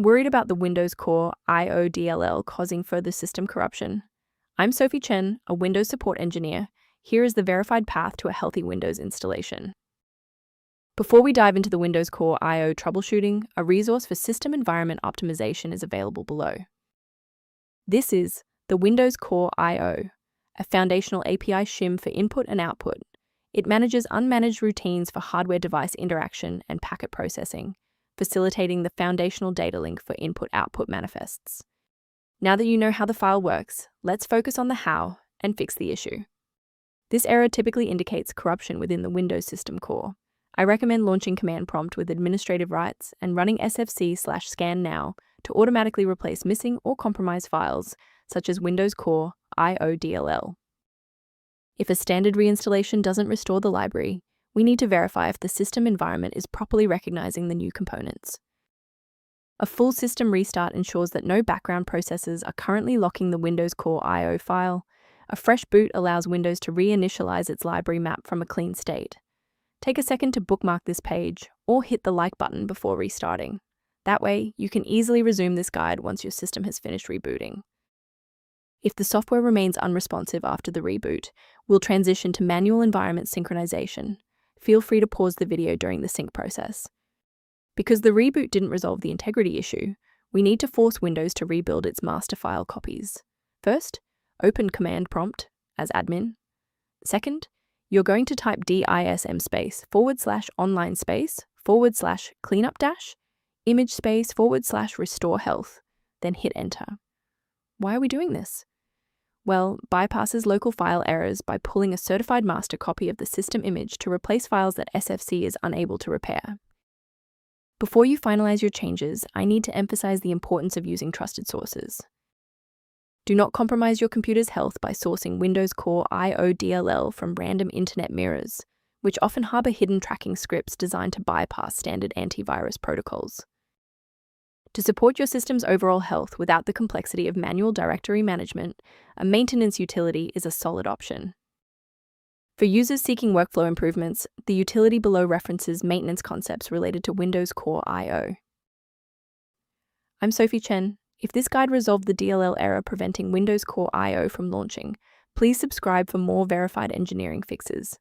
Worried about the Windows Core IO DLL causing further system corruption? I'm Sophie Chen, a Windows support engineer. Here is the verified path to a healthy Windows installation. Before we dive into the Windows Core IO troubleshooting, a resource for system environment optimization is available below. This is the Windows Core IO, a foundational API shim for input and output. It manages unmanaged routines for hardware device interaction and packet processing, facilitating the foundational data link for input-output manifests. Now that you know how the file works, let's focus on the how and fix the issue. This error typically indicates corruption within the Windows system core. I recommend launching Command Prompt with administrative rights and running sfc/scan now to automatically replace missing or compromised files, such as Windows Core IO DLL. If a standard reinstallation doesn't restore the library, we need to verify if the system environment is properly recognizing the new components. A full system restart ensures that no background processes are currently locking the Windows Core IO file. A fresh boot allows Windows to reinitialize its library map from a clean state. Take a second to bookmark this page or hit the like button before restarting. That way, you can easily resume this guide once your system has finished rebooting. If the software remains unresponsive after the reboot, we'll transition to manual environment synchronization. Feel free to pause the video during the sync process. Because the reboot didn't resolve the integrity issue, we need to force Windows to rebuild its master file copies. First, open Command Prompt as admin. Second, you're going to type DISM /online /cleanup image /restore health, then hit enter. Why are we doing this? Well, bypasses local file errors by pulling a certified master copy of the system image to replace files that SFC is unable to repair. Before you finalize your changes, I need to emphasize the importance of using trusted sources. Do not compromise your computer's health by sourcing Windows Core IO DLL from random internet mirrors, which often harbor hidden tracking scripts designed to bypass standard antivirus protocols. To support your system's overall health without the complexity of manual directory management, a maintenance utility is a solid option. For users seeking workflow improvements, the utility below references maintenance concepts related to Windows Core IO. I'm Sophie Chen. If this guide resolved the DLL error preventing Windows Core IO from launching, please subscribe for more verified engineering fixes.